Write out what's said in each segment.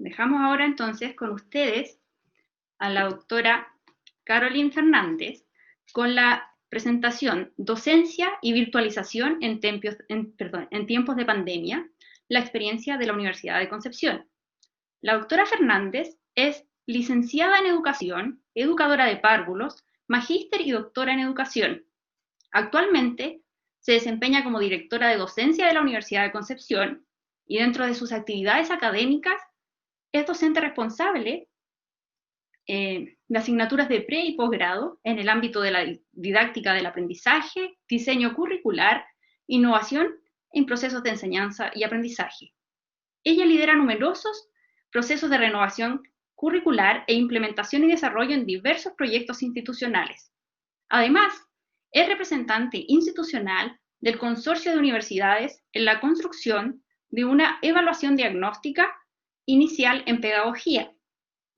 Dejamos ahora entonces con ustedes a la doctora Carolyn Fernández con la presentación Docencia y virtualización en tiempos de pandemia, la experiencia de la Universidad de Concepción. La doctora Fernández es licenciada en educación, educadora de párvulos, magíster y doctora en educación. Actualmente se desempeña como directora de docencia de la Universidad de Concepción y dentro de sus actividades académicas es docente responsable de asignaturas de pre y posgrado en el ámbito de la didáctica del aprendizaje, diseño curricular, innovación en procesos de enseñanza y aprendizaje. Ella lidera numerosos procesos de renovación curricular e implementación y desarrollo en diversos proyectos institucionales. Además, es representante institucional del Consorcio de Universidades en la construcción de una evaluación diagnóstica inicial en pedagogía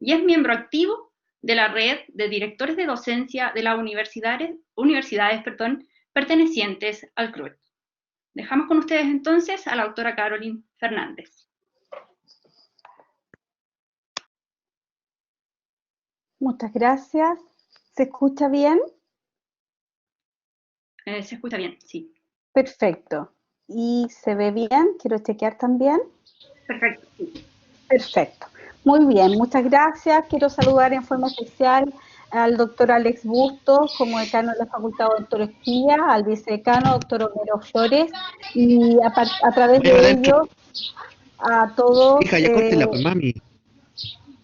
y es miembro activo de la red de directores de docencia de las universidades pertenecientes al CRUE. Dejamos con ustedes entonces a la doctora Carolyn Fernández. Muchas gracias. ¿Se escucha bien? Se escucha bien, sí. Perfecto. ¿Y se ve bien? Quiero chequear también. Perfecto, sí. Perfecto. Muy bien, muchas gracias. Quiero saludar en forma especial al doctor Alex Bustos como decano de la Facultad de Odontología, al vicedecano doctor Homero Flores y a través de ellos a todos, Hija, ya córtela, pues, mami.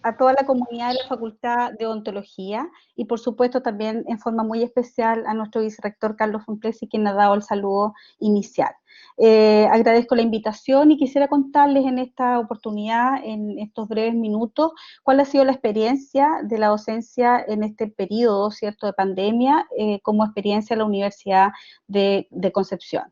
a toda la comunidad de la Facultad de Odontología y por supuesto también en forma muy especial a nuestro vicerrector Carlos Fonplesi, quien ha dado el saludo inicial. Agradezco la invitación y quisiera contarles en esta oportunidad, en estos breves minutos, cuál ha sido la experiencia de la docencia en este periodo, ¿cierto?, de pandemia, como experiencia en la Universidad de Concepción.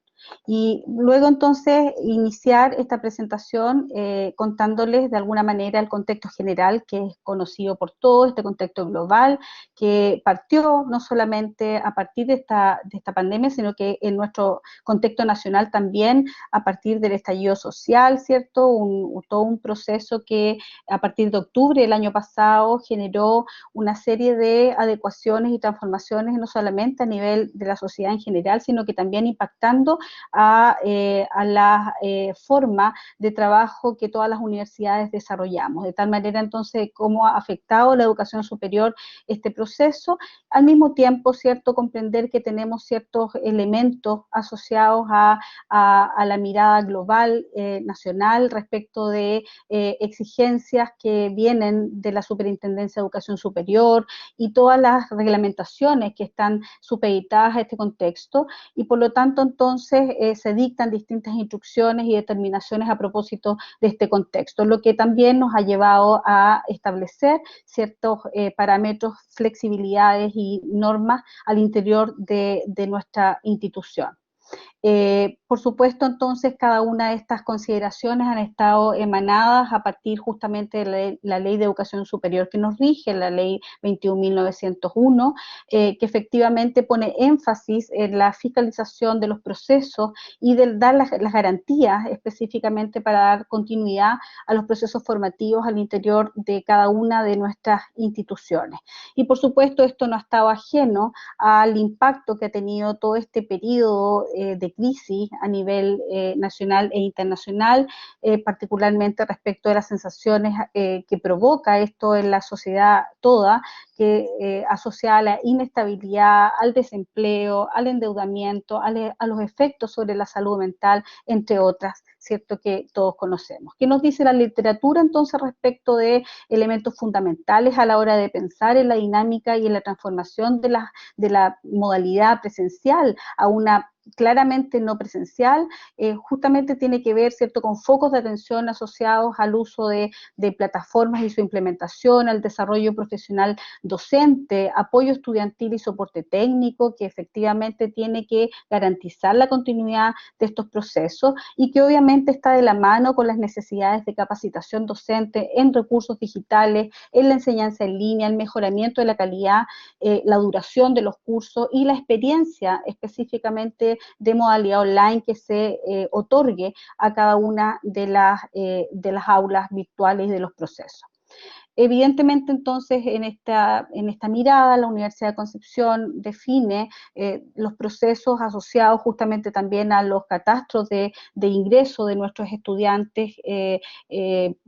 Y luego entonces iniciar esta presentación contándoles de alguna manera el contexto general que es conocido por todos, este contexto global que partió no solamente a partir de esta pandemia, sino que en nuestro contexto nacional también a partir del estallido social, ¿cierto? Todo un proceso que a partir de octubre del año pasado generó una serie de adecuaciones y transformaciones no solamente a nivel de la sociedad en general, sino que también impactando a la forma de trabajo que todas las universidades desarrollamos, de tal manera entonces cómo ha afectado la educación superior este proceso, al mismo tiempo, ¿cierto?, comprender que tenemos ciertos elementos asociados a la mirada global, nacional, respecto de exigencias que vienen de la Superintendencia de Educación Superior y todas las reglamentaciones que están supeditadas a este contexto, y por lo tanto entonces se dictan distintas instrucciones y determinaciones a propósito de este contexto, lo que también nos ha llevado a establecer ciertos parámetros, flexibilidades y normas al interior de nuestra institución. Por supuesto, entonces, cada una de estas consideraciones han estado emanadas a partir justamente de la Ley de Educación Superior que nos rige, la Ley 21.901, que efectivamente pone énfasis en la fiscalización de los procesos y de dar las garantías específicamente para dar continuidad a los procesos formativos al interior de cada una de nuestras instituciones. Y por supuesto, esto no ha estado ajeno al impacto que ha tenido todo este periodo de crisis a nivel nacional e internacional, particularmente respecto de las sensaciones que provoca esto en la sociedad toda, que asociada a la inestabilidad, al desempleo, al endeudamiento, a los efectos sobre la salud mental, entre otras, ¿cierto?, que todos conocemos. ¿Qué nos dice la literatura entonces respecto de elementos fundamentales a la hora de pensar en la dinámica y en la transformación de la modalidad presencial a una claramente no presencial? Justamente tiene que ver, ¿cierto?, con focos de atención asociados al uso de plataformas y su implementación, al desarrollo profesional docente, apoyo estudiantil y soporte técnico, que efectivamente tiene que garantizar la continuidad de estos procesos y que obviamente está de la mano con las necesidades de capacitación docente en recursos digitales, en la enseñanza en línea, el mejoramiento de la calidad, la duración de los cursos y la experiencia específicamente de modalidad online que se otorgue a cada una de las aulas virtuales y de los procesos. Evidentemente, entonces, en esta mirada, la Universidad de Concepción define los procesos asociados justamente también a los catastros de ingreso de nuestros estudiantes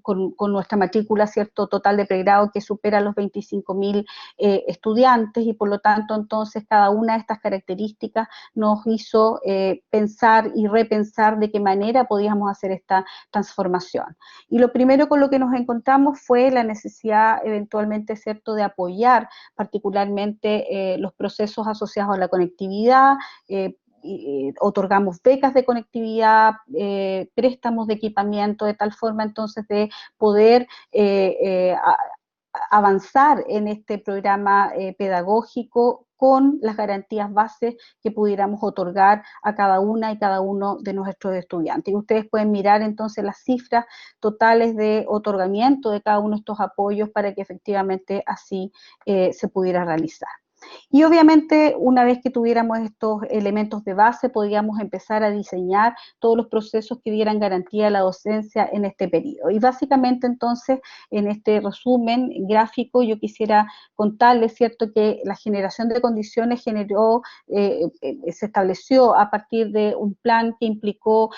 con nuestra matrícula, ¿cierto?, total de pregrado que supera los 25.000 estudiantes, y por lo tanto, entonces, cada una de estas características nos hizo pensar y repensar de qué manera podíamos hacer esta transformación. Y lo primero con lo que nos encontramos fue la necesidad eventualmente, ¿cierto?, de apoyar particularmente los procesos asociados a la conectividad. Otorgamos becas de conectividad, préstamos de equipamiento, de tal forma entonces de poder avanzar en este programa pedagógico con las garantías bases que pudiéramos otorgar a cada una y cada uno de nuestros estudiantes. Y ustedes pueden mirar entonces las cifras totales de otorgamiento de cada uno de estos apoyos para que efectivamente así se pudiera realizar. Y obviamente, una vez que tuviéramos estos elementos de base, podríamos empezar a diseñar todos los procesos que dieran garantía a la docencia en este periodo. Y básicamente, entonces, en este resumen gráfico, yo quisiera contarles, ¿cierto?, que la generación de condiciones se estableció a partir de un plan que implicó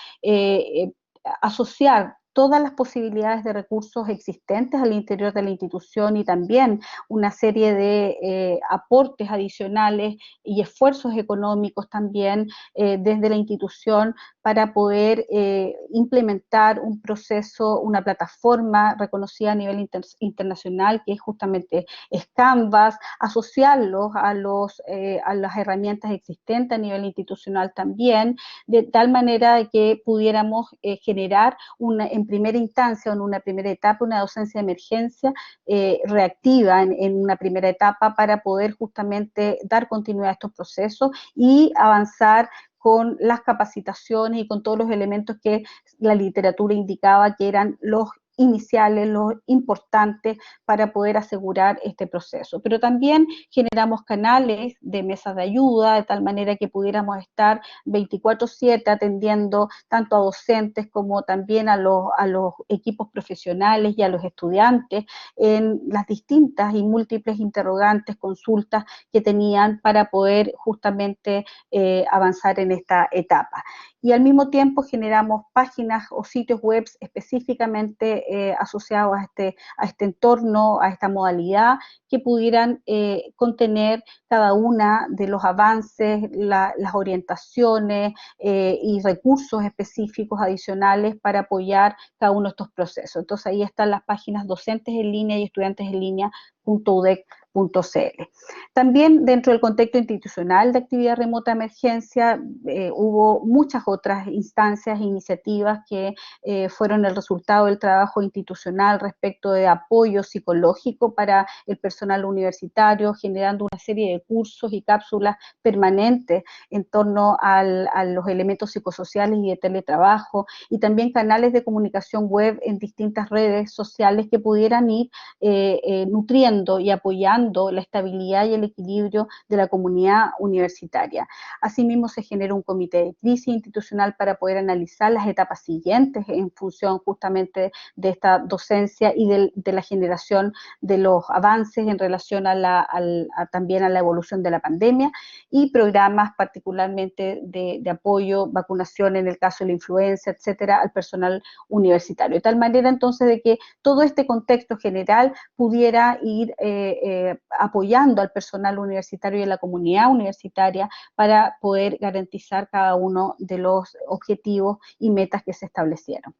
asociar todas las posibilidades de recursos existentes al interior de la institución y también una serie de aportes adicionales y esfuerzos económicos también desde la institución para poder implementar un proceso, una plataforma reconocida a nivel internacional que es justamente Canvas, asociarlos a las herramientas existentes a nivel institucional también, de tal manera que pudiéramos generar en primera instancia o en una primera etapa una docencia de emergencia reactiva en una primera etapa para poder justamente dar continuidad a estos procesos y avanzar con las capacitaciones y con todos los elementos que la literatura indicaba que eran los iniciales, los importantes para poder asegurar este proceso. Pero también generamos canales de mesas de ayuda, de tal manera que pudiéramos estar 24/7 atendiendo tanto a docentes como también a los equipos profesionales y a los estudiantes en las distintas y múltiples interrogantes, consultas que tenían para poder justamente avanzar en esta etapa. Y al mismo tiempo generamos páginas o sitios web específicamente asociados a este entorno, a esta modalidad, que pudieran contener cada una de los avances, las orientaciones y recursos específicos adicionales para apoyar cada uno de estos procesos. Entonces ahí están las páginas docentes en línea y estudiantes en línea.udec.cl. También dentro del contexto institucional de actividad remota de emergencia hubo muchas otras instancias e iniciativas que fueron el resultado del trabajo institucional respecto de apoyo psicológico para el personal universitario, generando una serie de cursos y cápsulas permanentes en torno a los elementos psicosociales y de teletrabajo, y también canales de comunicación web en distintas redes sociales que pudieran ir nutriendo y apoyando la estabilidad y el equilibrio de la comunidad universitaria. Asimismo, se generó un comité de crisis institucional para poder analizar las etapas siguientes en función justamente de esta docencia y de la generación de los avances en relación también a la evolución de la pandemia, y programas particularmente de apoyo, vacunación en el caso de la influenza, etcétera, al personal universitario. De tal manera entonces de que todo este contexto general pudiera ir apoyando al personal universitario y a la comunidad universitaria para poder garantizar cada uno de los objetivos y metas que se establecieron.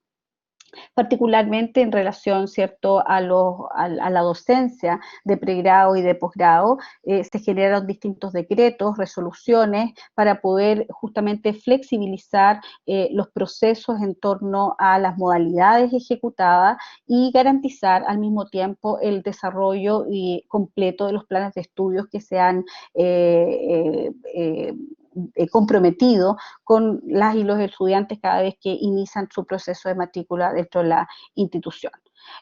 Particularmente en relación, ¿cierto?, a la docencia de pregrado y de posgrado, se generaron distintos decretos, resoluciones, para poder justamente flexibilizar los procesos en torno a las modalidades ejecutadas y garantizar al mismo tiempo el desarrollo completo de los planes de estudios que se han comprometido con las y los estudiantes cada vez que inician su proceso de matrícula dentro de la institución.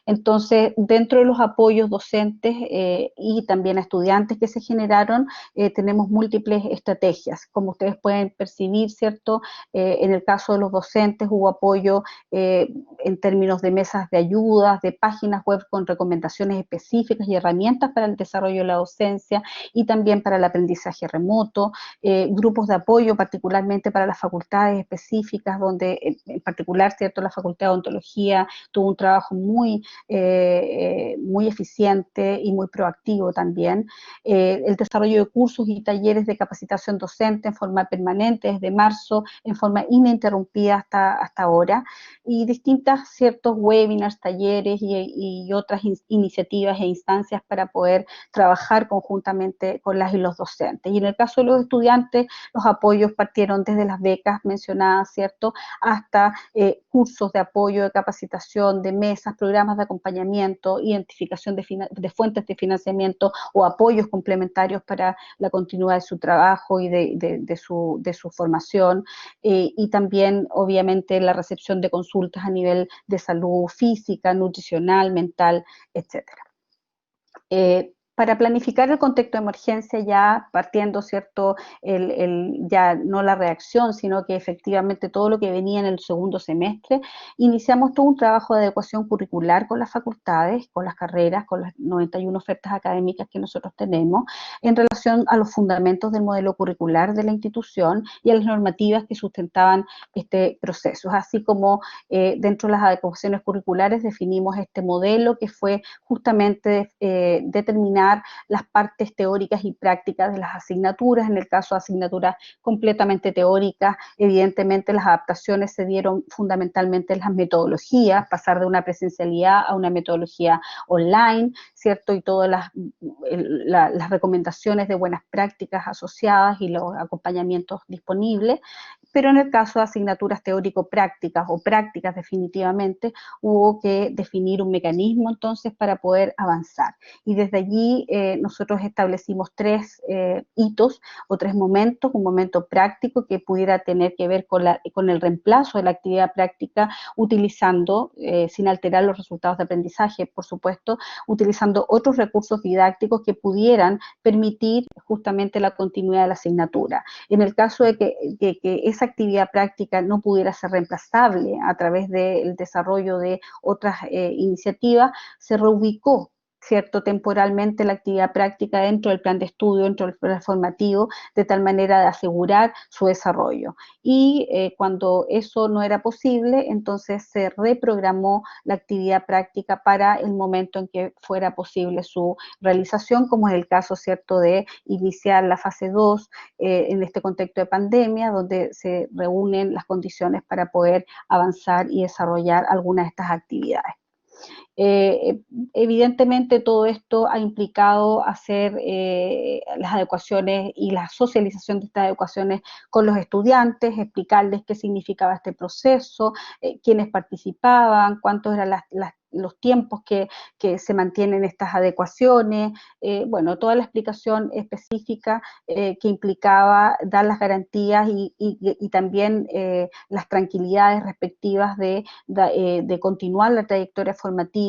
Entonces, dentro de los apoyos docentes y también a estudiantes que se generaron, tenemos múltiples estrategias. Como ustedes pueden percibir, ¿cierto? En el caso de los docentes hubo apoyo en términos de mesas de ayudas, de páginas web con recomendaciones específicas y herramientas para el desarrollo de la docencia y también para el aprendizaje remoto, grupos de apoyo particularmente para las facultades específicas, donde en particular, ¿cierto? La Facultad de Odontología tuvo un trabajo muy eficiente y muy proactivo también. El desarrollo de cursos y talleres de capacitación docente en forma permanente desde marzo, en forma ininterrumpida hasta ahora, y distintas ciertos webinars, talleres y otras iniciativas e instancias para poder trabajar conjuntamente con las y los docentes. Y en el caso de los estudiantes, los apoyos partieron desde las becas mencionadas, ¿cierto?, hasta cursos de apoyo, de capacitación, de mesas, programas de acompañamiento, identificación de fuentes de financiamiento o apoyos complementarios para la continuidad de su trabajo y de su formación, y también, obviamente, la recepción de consultas a nivel de salud física, nutricional, mental, etcétera. Para planificar el contexto de emergencia, ya partiendo, ¿cierto?, ya no la reacción, sino que efectivamente todo lo que venía en el segundo semestre, iniciamos todo un trabajo de adecuación curricular con las facultades, con las carreras, con las 91 ofertas académicas que nosotros tenemos, en relación a los fundamentos del modelo curricular de la institución y a las normativas que sustentaban este proceso. Así como dentro de las adecuaciones curriculares definimos este modelo que fue justamente determinar las partes teóricas y prácticas de las asignaturas. En el caso de asignaturas completamente teóricas, evidentemente las adaptaciones se dieron fundamentalmente en las metodologías, pasar de una presencialidad a una metodología online, ¿cierto? Y todas las recomendaciones de buenas prácticas asociadas y los acompañamientos disponibles. Pero en el caso de asignaturas teórico-prácticas o prácticas definitivamente, hubo que definir un mecanismo entonces para poder avanzar. Y desde allí nosotros establecimos tres hitos o tres momentos: un momento práctico que pudiera tener que ver con el reemplazo de la actividad práctica utilizando, sin alterar los resultados de aprendizaje, por supuesto, utilizando otros recursos didácticos que pudieran permitir justamente la continuidad de la asignatura. En el caso de que esa actividad práctica no pudiera ser reemplazable a través del desarrollo de otras iniciativas, se reubicó, ¿cierto?, temporalmente la actividad práctica dentro del plan de estudio, dentro del plan formativo, de tal manera de asegurar su desarrollo. Y cuando eso no era posible, entonces se reprogramó la actividad práctica para el momento en que fuera posible su realización, como es el caso, ¿cierto?, de iniciar la fase 2 en este contexto de pandemia, donde se reúnen las condiciones para poder avanzar y desarrollar algunas de estas actividades. Evidentemente todo esto ha implicado hacer las adecuaciones y la socialización de estas adecuaciones con los estudiantes, explicarles qué significaba este proceso, quiénes participaban, cuántos eran los tiempos que se mantienen estas adecuaciones, bueno, toda la explicación específica que implicaba dar las garantías y también las tranquilidades respectivas de continuar la trayectoria formativa,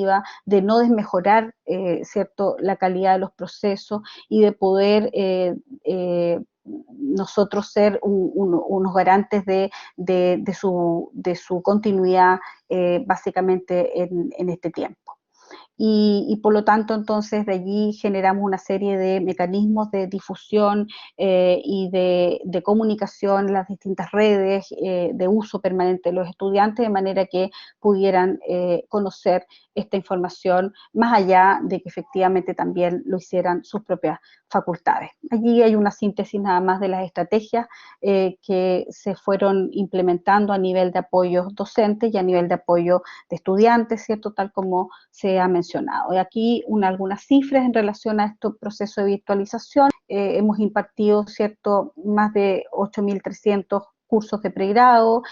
de no desmejorar, ¿cierto?, la calidad de los procesos y de poder nosotros ser unos garantes de su continuidad básicamente en este tiempo. Y por lo tanto, entonces, de allí generamos una serie de mecanismos de difusión y de comunicación en las distintas redes, de uso permanente de los estudiantes, de manera que pudieran conocer esta información, más allá de que efectivamente también lo hicieran sus propias facultades. Allí hay una síntesis nada más de las estrategias que se fueron implementando a nivel de apoyo docentes y a nivel de apoyo de estudiantes, ¿cierto?, tal como se ha mencionado. Y aquí algunas cifras en relación a este proceso de virtualización. Hemos impartido, ¿cierto?, más de 8.300 cursos de pregrado,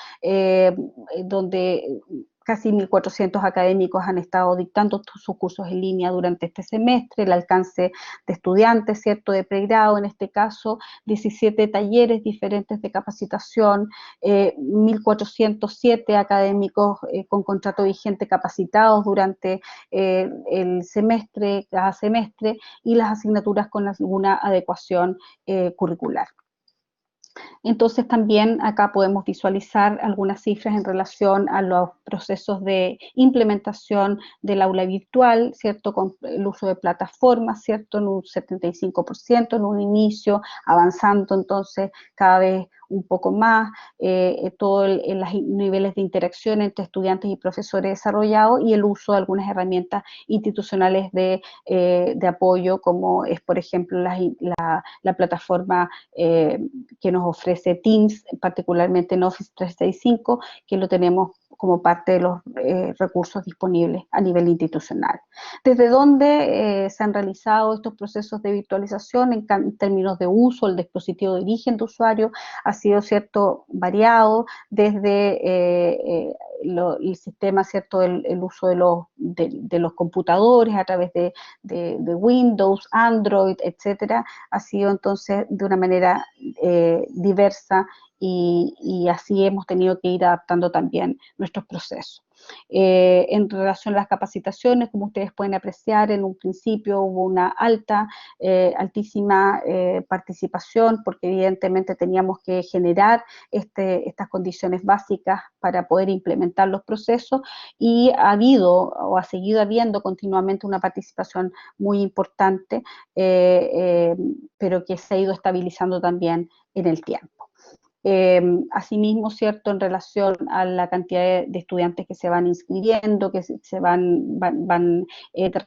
donde casi 1.400 académicos han estado dictando sus cursos en línea durante este semestre, el alcance de estudiantes, ¿cierto?, de pregrado, en este caso, 17 talleres diferentes de capacitación, 1.407 académicos con contrato vigente capacitados durante el semestre, cada semestre, y las asignaturas con alguna adecuación curricular. Entonces también acá podemos visualizar algunas cifras en relación a los procesos de implementación del aula virtual, ¿cierto? Con el uso de plataformas, ¿cierto? En un 75% en un inicio, avanzando entonces cada vez un poco más, todos los niveles de interacción entre estudiantes y profesores desarrollados y el uso de algunas herramientas institucionales de apoyo, como es, por ejemplo, la plataforma que nos ofrece Teams, particularmente en Office 365, que lo tenemos como parte de los recursos disponibles a nivel institucional. ¿Desde dónde se han realizado estos procesos de virtualización en términos de uso? El dispositivo de origen de usuario ha sido, ¿cierto?, variado desde el sistema, ¿cierto?, el uso de los computadores a través de Windows, Android, etcétera, ha sido entonces de una manera diversa y así hemos tenido que ir adaptando también nuestros procesos. En relación a las capacitaciones, como ustedes pueden apreciar, en un principio hubo una altísima participación, porque evidentemente teníamos que generar estas condiciones básicas para poder implementar los procesos, y ha habido o ha seguido habiendo continuamente una participación muy importante, pero que se ha ido estabilizando también en el tiempo. Asimismo, ¿cierto?, en relación a la cantidad de estudiantes que se van inscribiendo, que se van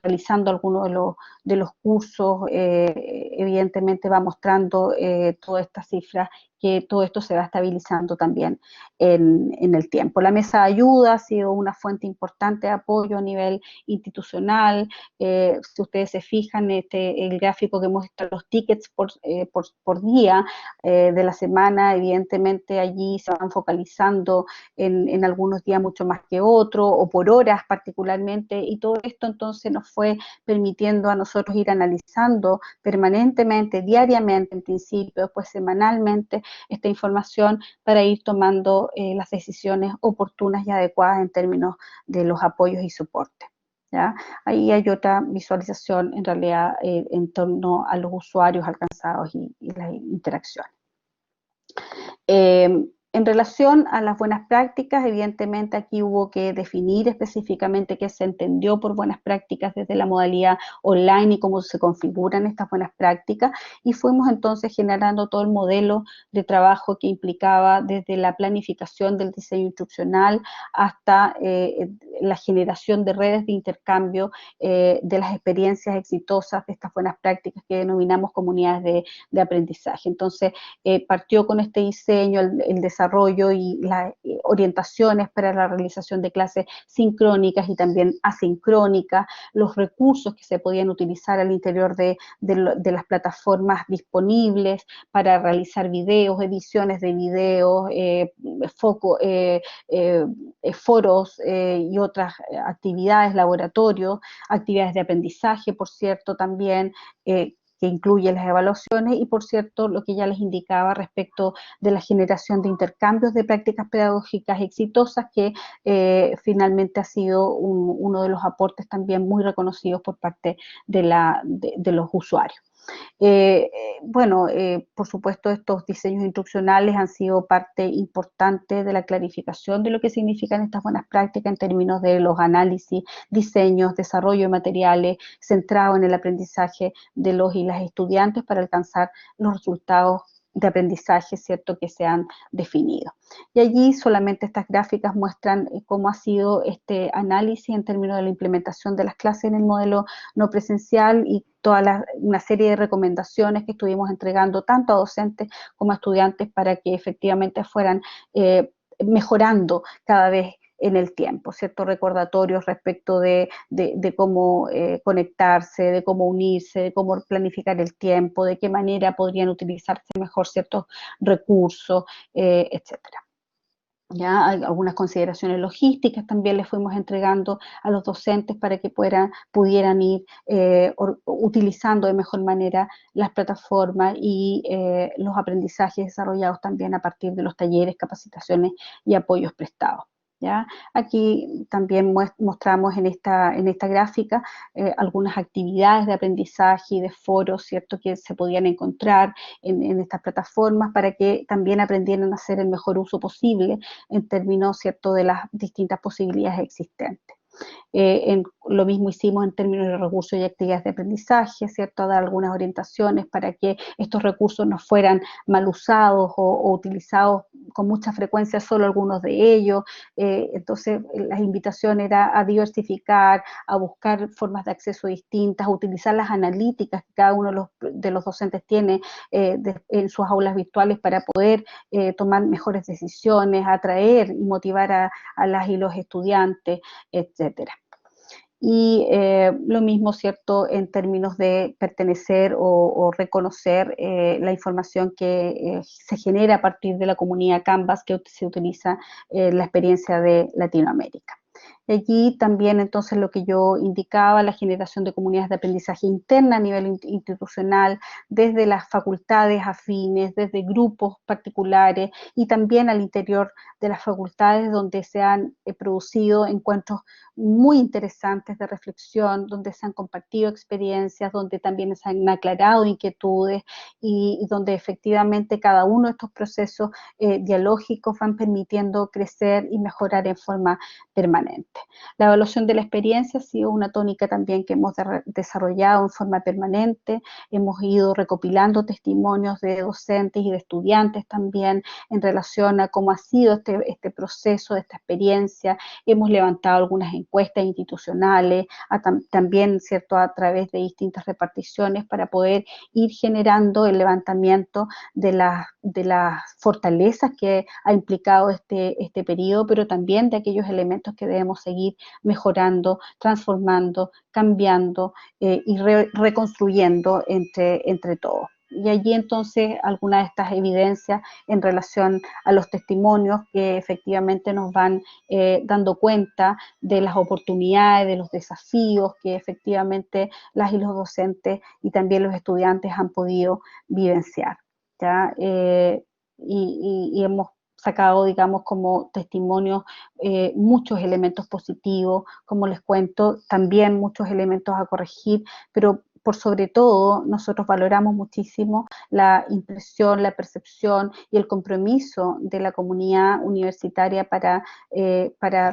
realizando algunos de los cursos, evidentemente va mostrando todas estas cifras, que todo esto se va estabilizando también en el tiempo. La mesa de ayuda ha sido una fuente importante de apoyo a nivel institucional. Si ustedes se fijan, el gráfico que muestra los tickets por día de la semana, evidentemente allí se van focalizando en algunos días mucho más que otros, o por horas particularmente, y todo esto entonces nos fue permitiendo a nosotros ir analizando permanentemente, diariamente en principio, después semanalmente, esta información para ir tomando las decisiones oportunas y adecuadas en términos de los apoyos y soporte. ¿Ya? Ahí hay otra visualización en realidad en torno a los usuarios alcanzados y las interacciones. En relación a las buenas prácticas, evidentemente aquí hubo que definir específicamente qué se entendió por buenas prácticas desde la modalidad online y cómo se configuran estas buenas prácticas, y fuimos entonces generando todo el modelo de trabajo que implicaba desde la planificación del diseño instruccional hasta la generación de redes de intercambio de las experiencias exitosas de estas buenas prácticas que denominamos comunidades de aprendizaje. Entonces, partió con este diseño, el desarrollo y las orientaciones para la realización de clases sincrónicas y también asincrónicas, los recursos que se podían utilizar al interior de las plataformas disponibles para realizar videos, ediciones de videos, foros y otras actividades, laboratorios, actividades de aprendizaje, por cierto, también, que incluye las evaluaciones, y por cierto, lo que ya les indicaba respecto de la generación de intercambios de prácticas pedagógicas exitosas, que finalmente ha sido uno de los aportes también muy reconocidos por parte de los usuarios. Por supuesto, estos diseños instruccionales han sido parte importante de la clarificación de lo que significan estas buenas prácticas en términos de los análisis, diseños, desarrollo de materiales centrados en el aprendizaje de los y las estudiantes para alcanzar los resultados de aprendizaje, ¿cierto?, que se han definido. Y allí solamente estas gráficas muestran cómo ha sido este análisis en términos de la implementación de las clases en el modelo no presencial, y una serie de recomendaciones que estuvimos entregando tanto a docentes como a estudiantes para que efectivamente fueran mejorando cada vez en el tiempo, ciertos recordatorios respecto de cómo conectarse, de cómo unirse, de cómo planificar el tiempo, de qué manera podrían utilizarse mejor ciertos recursos, etcétera. Ya hay algunas consideraciones logísticas también les fuimos entregando a los docentes para que pudieran ir utilizando de mejor manera las plataformas y los aprendizajes desarrollados también a partir de los talleres, capacitaciones y apoyos prestados. ¿Ya? Aquí también mostramos en esta gráfica algunas actividades de aprendizaje y de foros, ¿cierto?, que se podían encontrar en estas plataformas para que también aprendieran a hacer el mejor uso posible en términos, ¿cierto?, de las distintas posibilidades existentes. Lo mismo hicimos en términos de recursos y actividades de aprendizaje, ¿cierto?, dar algunas orientaciones para que estos recursos no fueran mal usados o utilizados con mucha frecuencia solo algunos de ellos. Entonces, la invitación era a diversificar, a buscar formas de acceso distintas, a utilizar las analíticas que cada uno de los docentes tiene en sus aulas virtuales para poder tomar mejores decisiones, atraer y motivar a las y los estudiantes, etcétera. Y lo mismo, ¿cierto?, en términos de pertenecer o reconocer la información que se genera a partir de la comunidad Canvas que se utiliza en la experiencia de Latinoamérica. Y allí también entonces lo que yo indicaba, la generación de comunidades de aprendizaje interna a nivel institucional, desde las facultades afines, desde grupos particulares y también al interior de las facultades donde se han producido encuentros muy interesantes de reflexión, donde se han compartido experiencias, donde también se han aclarado inquietudes y donde efectivamente cada uno de estos procesos dialógicos van permitiendo crecer y mejorar en forma permanente. La evaluación de la experiencia ha sido una tónica también que hemos desarrollado en forma permanente, hemos ido recopilando testimonios de docentes y de estudiantes también en relación a cómo ha sido este proceso, esta experiencia, hemos levantado algunas encuestas institucionales, también, ¿cierto?, a través de distintas reparticiones para poder ir generando el levantamiento de las fortalezas que ha implicado este periodo, pero también de aquellos elementos que debemos seguir mejorando, transformando, cambiando y reconstruyendo entre todos. Y allí entonces algunas de estas evidencias en relación a los testimonios que efectivamente nos van dando cuenta de las oportunidades, de los desafíos que efectivamente las y los docentes y también los estudiantes han podido vivenciar, ¿ya? Y hemos sacado, digamos, como testimonios muchos elementos positivos, como les cuento, también muchos elementos a corregir, pero por sobre todo nosotros valoramos muchísimo la impresión, la percepción y el compromiso de la comunidad universitaria para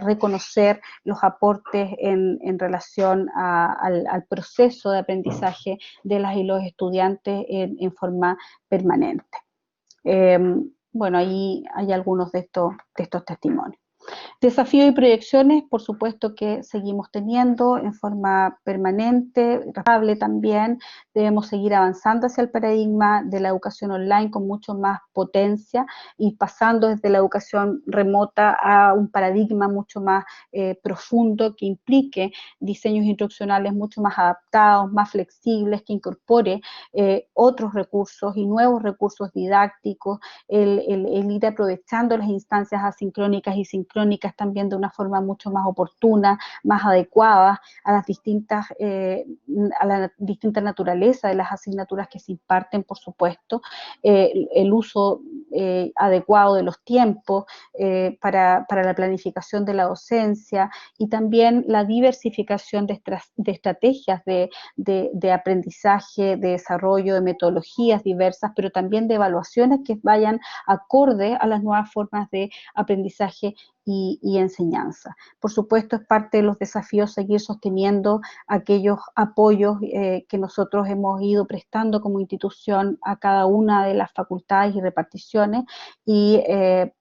reconocer los aportes en relación al proceso de aprendizaje de las y los estudiantes en forma permanente. Bueno, ahí hay algunos de estos testimonios. Desafíos y proyecciones, por supuesto que seguimos teniendo en forma permanente, estable también. Debemos seguir avanzando hacia el paradigma de la educación online con mucho más potencia y pasando desde la educación remota a un paradigma mucho más profundo que implique diseños instruccionales mucho más adaptados, más flexibles, que incorpore otros recursos y nuevos recursos didácticos, el ir aprovechando las instancias asincrónicas y sincrónicas también de una forma mucho más oportuna, más adecuada a la distinta naturaleza de las asignaturas que se imparten, por supuesto, el uso adecuado de los tiempos para la planificación de la docencia y también la diversificación de estrategias de aprendizaje, de desarrollo, de metodologías diversas, pero también de evaluaciones que vayan acorde a las nuevas formas de aprendizaje y enseñanza. Por supuesto, es parte de los desafíos seguir sosteniendo aquellos apoyos que nosotros hemos ido prestando como institución a cada una de las facultades y reparticiones y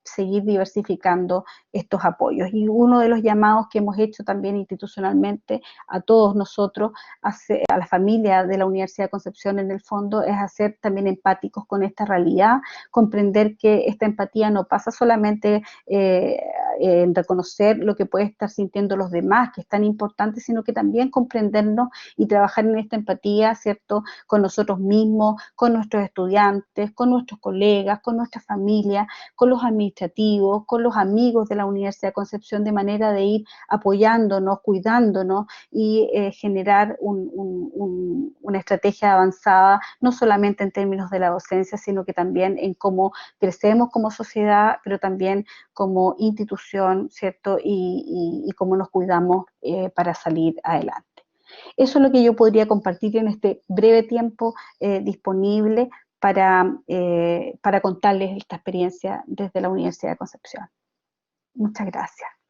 seguir diversificando estos apoyos. Y uno de los llamados que hemos hecho también institucionalmente a todos nosotros, a la familia de la Universidad de Concepción en el fondo, es hacer también empáticos con esta realidad, comprender que esta empatía no pasa solamente en reconocer lo que puede estar sintiendo los demás, que es tan importante, sino que también comprendernos y trabajar en esta empatía, ¿cierto?, con nosotros mismos, con nuestros estudiantes, con nuestros colegas, con nuestra familia, con los administrativos, con los amigos de la Universidad de Concepción, de manera de ir apoyándonos, cuidándonos y generar una estrategia avanzada, no solamente en términos de la docencia, sino que también en cómo crecemos como sociedad, pero también como institución, ¿cierto? Y cómo nos cuidamos para salir adelante. Eso es lo que yo podría compartir en este breve tiempo disponible para contarles esta experiencia desde la Universidad de Concepción. Muchas gracias.